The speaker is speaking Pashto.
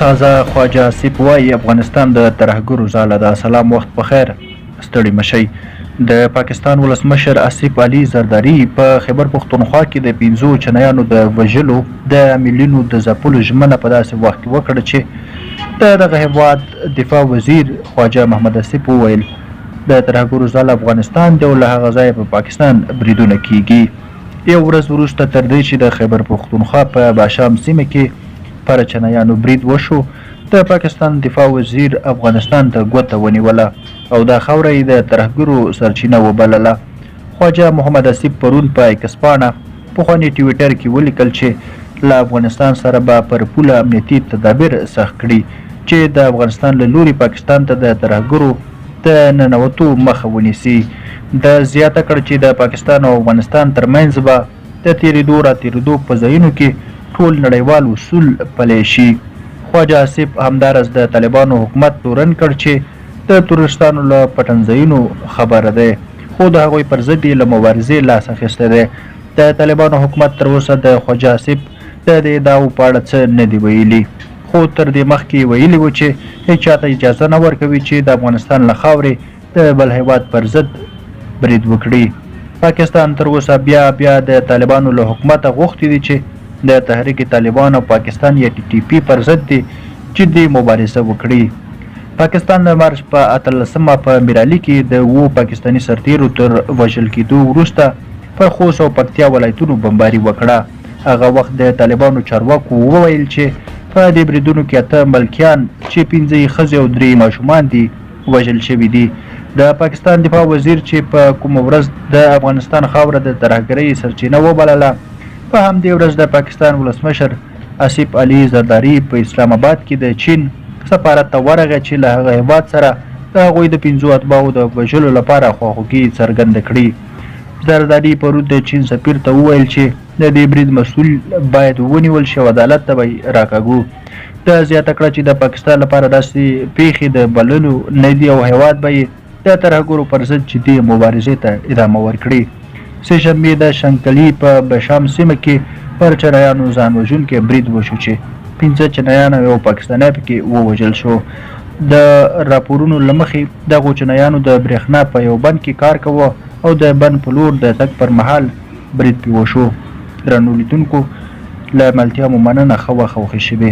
تازه خواجه آصف وایي افغانستان د ترهګرو ځاله ده. سلام، وخت په خیر، ستړي مشئ. د پاکستان ولسمشر آصف علي زرداري په خیبر پښتونخوا کې د 5 چینایانو د وژلو د میلیونو د ځپلو ژمنه په داسې وخت کې وکړه چې د دغه هیواد دفاع وزیر خواجه محمد آصف وویل د ترهګرو ځاله افغانستان دی او له هغه ځایه په پاکستان بریدونه کیږي. یو ورځ وروسته تر دې چې د خیبر پښتونخوا په باشام سیمه کې پر چینایانو برید وشو، د پاکستان دفاع وزیر افغانستان ته ګوته ونیوله او دا خاوره یې د ترهګرو سرچینه وبلله. خواجه محمد آصف پرون په ایکس پاڼه پخواني ټویټر کې ولیکل چې له افغانستان سره به پر پوله امنیتي تدابیر سخت کړي چې د افغانستان له لوري پاکستان ته د ترهګرو د ننوتو مخه ونیسي. د زیاته کړ چې د پاکستان او افغانستان ترمنځ به د تیریدو راتیریدو په ځایونو کې ټول نړیوال اصول پلی شي. خواجه آصف همدارس د طالبانو حکومت تورن کړ چې د تورستانو له پټنځایونو خبره دی، خو د هغوی پر ضد یې له مبارزې لاس اخیستی دی. د طالبانو حکومت تر اوسه د خواجه آصف د دې ادعاو په اړه څه نه دي ویلي، خو تر دې مخکې ویلي و چې هیڅ چاته اجازه نه ورکوي چې د افغانستان له خاورې د بل هیواد پر ضد برید وکړي. پاکستان تر اوسه بیا د طالبانو له حکومته غوښتي دي چې د تحریک طالبان او پاکستان یا ټي ټي پي پر ضد دي جدي مبارزه وکړي. پاکستان د مارچ په 18 په میرالي کې د 2 پاکستاني سرتیرو تر وژل کېدو وروسته پر خوست او پکتیا ولایتونو بمباري وکړه. هغه وخت د طالبانو چارواکو وویل چې په دې بریدونو کې 8 ملکیان چې 5 ښځې او 3 ماشومان دي وژل شوي دي. د پاکستان دفاع وزیر چې په کومه ورځ د افغانستان خاوره د ترهګرۍ سرچینه وبلله، په همدې ورځ د پاکستان ولسمشر آصف علي زرداري په اسلام آباد کې د چین سفارت ته ورغی چې له هغه هیواد سره د هغوی د 5 اتباعو د وژلو لپاره خواخوږي څرګنده کړي. زرداري پرون د چین سفیر ته وویل چې د دې برید مسؤل باید ونیول شي او عدالت ته به راکاږو. د زیاته کړه چې د پاکستان لپاره داسې پیښې د بللو نه دي او هیواد به یې د ترهګرو پر ضد جدي مبارزې ته ادامه ورکړي. سهشنبې د شنکلي په بشام سیمه کې پر چینایانو ځان وژونکی برید وشو چې 15 چینایان او یو پاکستانی پکې ووژل شو. د راپورونو له مخې دغو چینایانو د برېښنا په یو بند کې کار کوه او د بند په لور د تګ پر مهال برید پې وشو. درنو لیدونکو، له ملتیا مو مننه، ښه وخت او ښې شېبې.